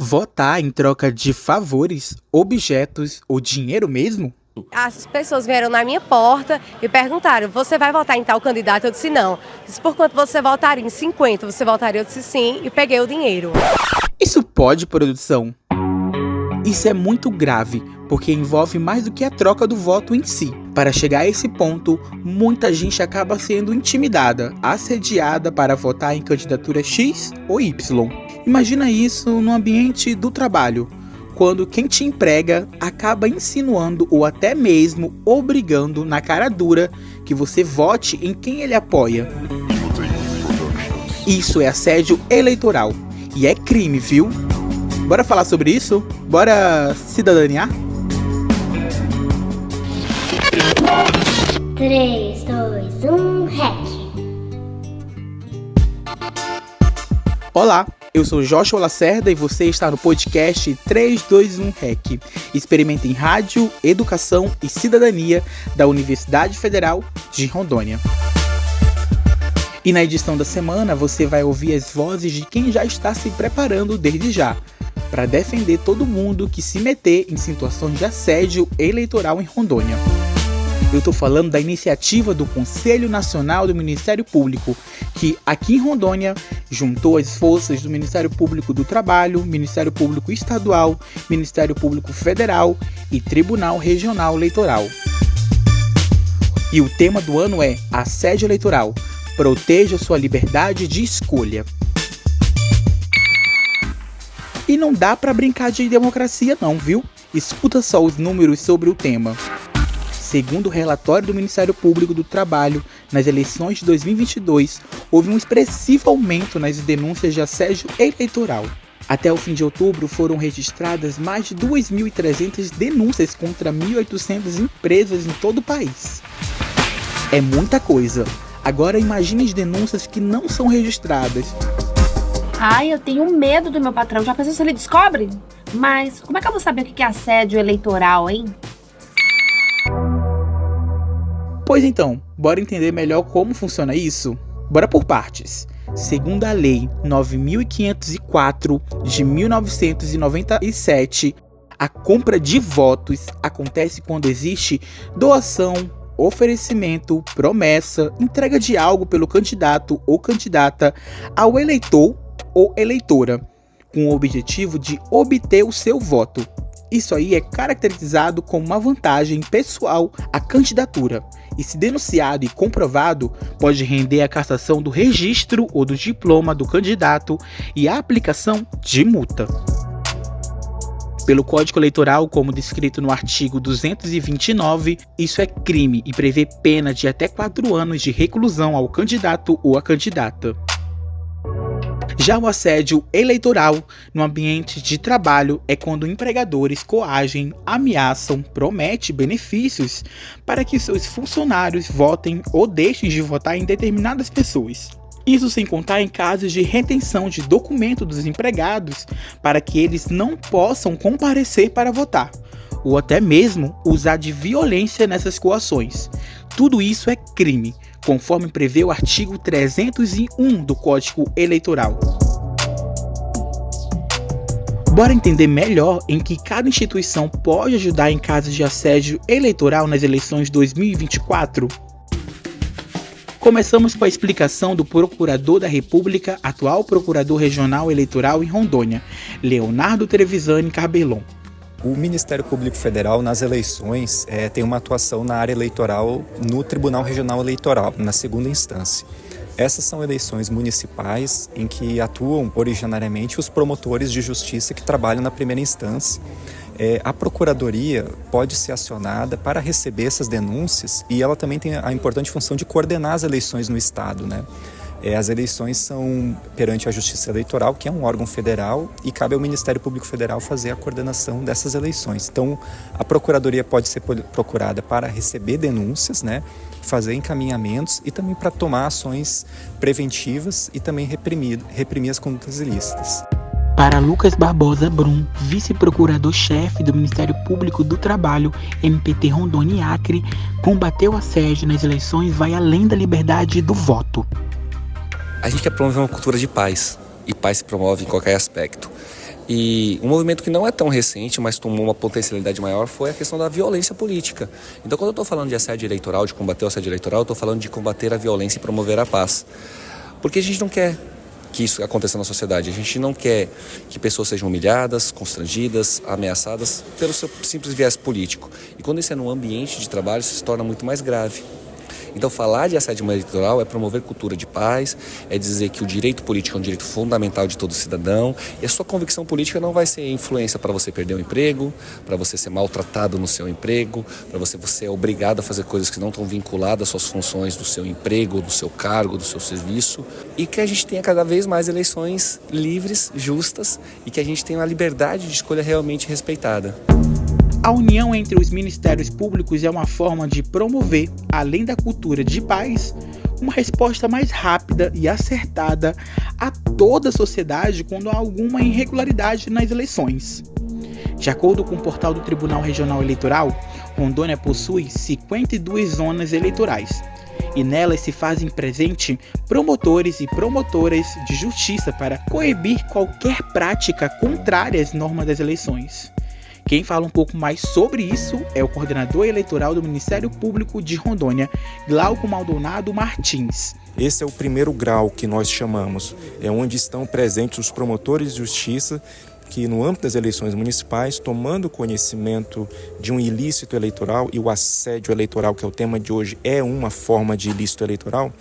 Votar em troca de favores, objetos ou dinheiro mesmo? As pessoas vieram na minha porta e perguntaram: você vai votar em tal candidato? Eu disse não. Disse: por quanto você votaria? Em 50 você votaria? Eu disse sim e peguei o dinheiro. Isso pode, produção? Isso é muito grave, porque envolve mais do que a troca do voto em si. Para chegar a esse ponto, muita gente acaba sendo intimidada, assediada para votar em candidatura X ou Y. Imagina isso no ambiente do trabalho, quando quem te emprega acaba insinuando ou até mesmo obrigando na cara dura que você vote em quem ele apoia. Isso é assédio eleitoral e é crime, viu? Bora falar sobre isso? Bora cidadaniar? 3, 2, 1, REC! Olá, eu sou Joshua Lacerda e você está no podcast 321 REC, experimento em rádio, educação e cidadania da Universidade Federal de Rondônia. E na edição da semana você vai ouvir as vozes de quem já está se preparando desde já, para defender todo mundo que se meter em situações de assédio eleitoral em Rondônia. Eu estou falando da iniciativa do Conselho Nacional do Ministério Público, que aqui em Rondônia juntou as forças do Ministério Público do Trabalho, Ministério Público Estadual, Ministério Público Federal e Tribunal Regional Eleitoral. E o tema do ano é Assédio Eleitoral. Proteja sua liberdade de escolha. E não dá pra brincar de democracia não, viu? Escuta só os números sobre o tema. Segundo o relatório do Ministério Público do Trabalho, nas eleições de 2022, houve um expressivo aumento nas denúncias de assédio eleitoral. Até o fim de outubro foram registradas mais de 2.300 denúncias contra 1.800 empresas em todo o país. É muita coisa. Agora imagine as denúncias que não são registradas. Ai, eu tenho medo do meu patrão. Já pensou se ele descobre? Mas como é que eu vou saber o que é assédio eleitoral, hein? Pois então, bora entender melhor como funciona isso? Bora por partes. Segundo a Lei 9.504 de 1997, a compra de votos acontece quando existe doação, oferecimento, promessa, entrega de algo pelo candidato ou candidata ao eleitor ou eleitora, com o objetivo de obter o seu voto. Isso aí é caracterizado como uma vantagem pessoal à candidatura e, se denunciado e comprovado, pode render a cassação do registro ou do diploma do candidato e a aplicação de multa. Pelo Código Eleitoral, como descrito no artigo 229, isso é crime e prevê pena de até 4 anos de reclusão ao candidato ou à candidata. Já o assédio eleitoral no ambiente de trabalho é quando empregadores coagem, ameaçam, prometem benefícios para que seus funcionários votem ou deixem de votar em determinadas pessoas. Isso sem contar em casos de retenção de documento dos empregados para que eles não possam comparecer para votar, ou até mesmo usar de violência nessas coações. Tudo isso é crime, conforme prevê o artigo 301 do Código Eleitoral. Bora entender melhor em que cada instituição pode ajudar em casos de assédio eleitoral nas eleições de 2024? Começamos com a explicação do Procurador da República, atual Procurador Regional Eleitoral em Rondônia, Leonardo Trevisani Carbelon. O Ministério Público Federal, nas eleições, tem uma atuação na área eleitoral no Tribunal Regional Eleitoral, na segunda instância. Essas são eleições municipais em que atuam originariamente os promotores de justiça que trabalham na primeira instância. A Procuradoria pode ser acionada para receber essas denúncias e ela também tem a importante função de coordenar as eleições no Estado, né? As eleições são perante a Justiça Eleitoral, que é um órgão federal, e cabe ao Ministério Público Federal fazer a coordenação dessas eleições. Então, a Procuradoria pode ser procurada para receber denúncias, né, fazer encaminhamentos e também para tomar ações preventivas e também reprimir as condutas ilícitas. Para Lucas Barbosa Brum, vice-procurador-chefe do Ministério Público do Trabalho, MPT Rondônia e Acre, combater o assédio nas eleições vai além da liberdade do voto. A gente quer promover uma cultura de paz, e paz se promove em qualquer aspecto. E um movimento que não é tão recente, mas tomou uma potencialidade maior, foi a questão da violência política. Então, quando eu estou falando de assédio eleitoral, de combater o assédio eleitoral, eu estou falando de combater a violência e promover a paz. Porque a gente não quer que isso aconteça na sociedade. A gente não quer que pessoas sejam humilhadas, constrangidas, ameaçadas pelo seu simples viés político. E quando isso é num ambiente de trabalho, isso se torna muito mais grave. Então, falar de assédio eleitoral é promover cultura de paz, é dizer que o direito político é um direito fundamental de todo cidadão, e a sua convicção política não vai ser influência para você perder o emprego, para você ser maltratado no seu emprego, para você ser obrigado a fazer coisas que não estão vinculadas às suas funções do seu emprego, do seu cargo, do seu serviço, e que a gente tenha cada vez mais eleições livres, justas, e que a gente tenha uma liberdade de escolha realmente respeitada. A união entre os ministérios públicos é uma forma de promover, além da cultura de paz, uma resposta mais rápida e acertada a toda a sociedade quando há alguma irregularidade nas eleições. De acordo com o portal do Tribunal Regional Eleitoral, Rondônia possui 52 zonas eleitorais, e nelas se fazem presente promotores e promotoras de justiça para coibir qualquer prática contrária às normas das eleições. Quem fala um pouco mais sobre isso é o coordenador eleitoral do Ministério Público de Rondônia, Glauco Maldonado Martins. Esse é o primeiro grau que nós chamamos, é onde estão presentes os promotores de justiça que, no âmbito das eleições municipais, tomando conhecimento de um ilícito eleitoral, e o assédio eleitoral, que é o tema de hoje, é uma forma de ilícito eleitoral,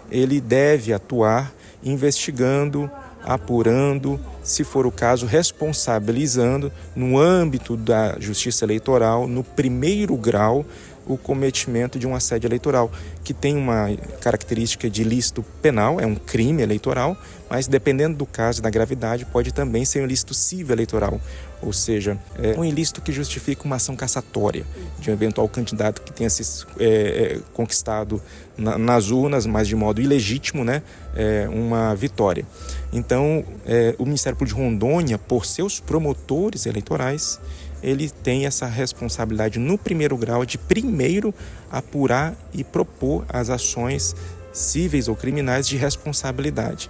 ele deve atuar investigando, apurando, se for o caso, responsabilizando no âmbito da justiça eleitoral, no primeiro grau, o cometimento de um assédio eleitoral, que tem uma característica de ilícito penal, é um crime eleitoral, mas dependendo do caso e da gravidade, pode também ser um ilícito civil eleitoral, ou seja, é um ilícito que justifica uma ação cassatória de um eventual candidato que tenha se conquistado nas urnas, mas de modo ilegítimo, né, uma vitória. Então, o Ministério Público de Rondônia, por seus promotores eleitorais, ele tem essa responsabilidade no primeiro grau de primeiro apurar e propor as ações cíveis ou criminais de responsabilidade.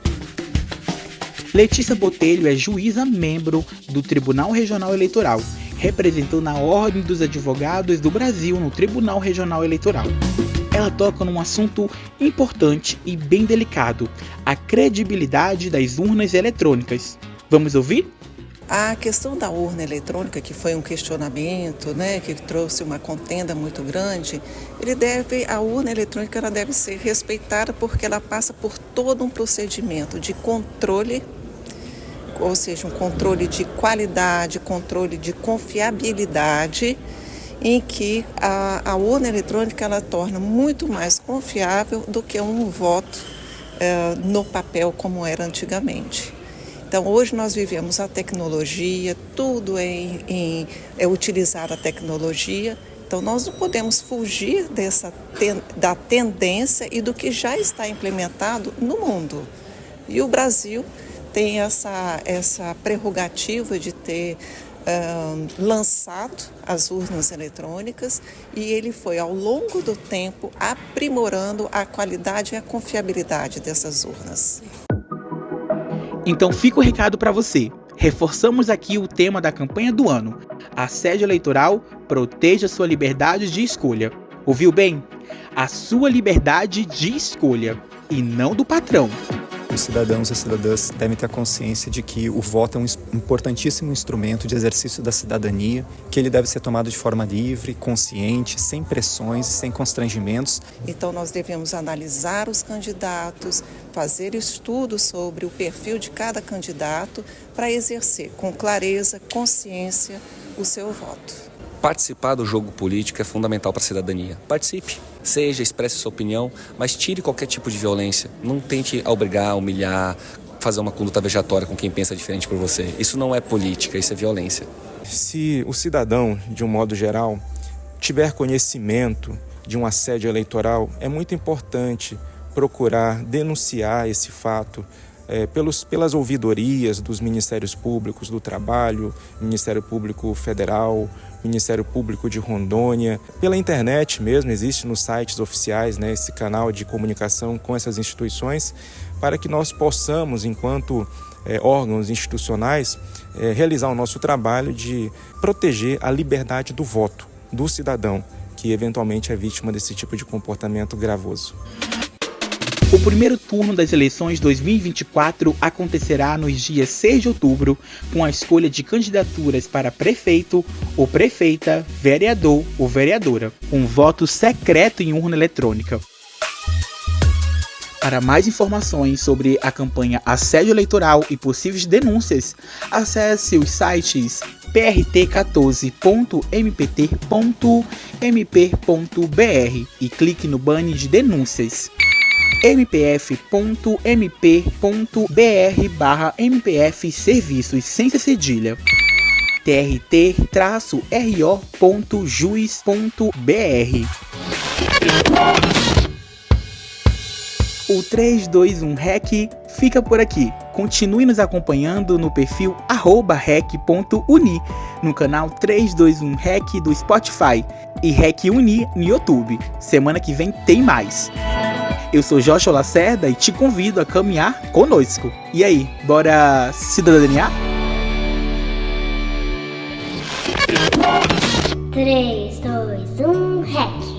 Letícia Botelho é juíza membro do Tribunal Regional Eleitoral, representando a Ordem dos Advogados do Brasil no Tribunal Regional Eleitoral. Ela toca num assunto importante e bem delicado, a credibilidade das urnas eletrônicas. Vamos ouvir? A questão da urna eletrônica, que foi um questionamento, né, que trouxe uma contenda muito grande, a urna eletrônica ela deve ser respeitada porque ela passa por todo um procedimento de controle, ou seja, um controle de qualidade, controle de confiabilidade, em que a urna eletrônica ela torna muito mais confiável do que um voto no papel como era antigamente. Então, hoje nós vivemos a tecnologia, tudo é utilizar a tecnologia. Então, nós não podemos fugir da tendência e do que já está implementado no mundo. E o Brasil tem essa prerrogativa de ter lançado as urnas eletrônicas e ele foi, ao longo do tempo, aprimorando a qualidade e a confiabilidade dessas urnas. Então fica o recado para você. Reforçamos aqui o tema da campanha do ano. Assédio eleitoral, proteja sua liberdade de escolha. Ouviu bem? A sua liberdade de escolha e não do patrão. Os cidadãos e cidadãs devem ter a consciência de que o voto é um importantíssimo instrumento de exercício da cidadania, que ele deve ser tomado de forma livre, consciente, sem pressões e sem constrangimentos. Então nós devemos analisar os candidatos, fazer estudos sobre o perfil de cada candidato para exercer com clareza, consciência o seu voto. Participar do jogo político é fundamental para a cidadania. Participe, expresse sua opinião, mas tire qualquer tipo de violência. Não tente obrigar, humilhar, fazer uma conduta vejatória com quem pensa diferente por você. Isso não é política, isso é violência. Se o cidadão, de um modo geral, tiver conhecimento de um assédio eleitoral, é muito importante procurar denunciar esse fato pelas ouvidorias dos Ministérios Públicos do Trabalho, Ministério Público Federal, Ministério Público de Rondônia. Pela internet mesmo, existe nos sites oficiais, né, esse canal de comunicação com essas instituições, para que nós possamos, enquanto órgãos institucionais, realizar o nosso trabalho de proteger a liberdade do voto do cidadão, que eventualmente é vítima desse tipo de comportamento gravoso. O primeiro turno das eleições 2024 acontecerá nos dias 6 de outubro, com a escolha de candidaturas para prefeito ou prefeita, vereador ou vereadora, com voto secreto em urna eletrônica. Para mais informações sobre a campanha Assédio Eleitoral e possíveis denúncias, acesse os sites prt14.mpt.mp.br e clique no banner de denúncias mpf.mp.br/mpf serviços sem cedilha trt-ro.juiz.br. O 321 REC fica por aqui. Continue nos acompanhando no perfil @rec.uni, no canal 321 REC do Spotify e REC Uni no YouTube. Semana que vem tem mais. Eu sou Joshua Lacerda e te convido a caminhar conosco. E aí, bora cidadania? 3, 2, 1, REC.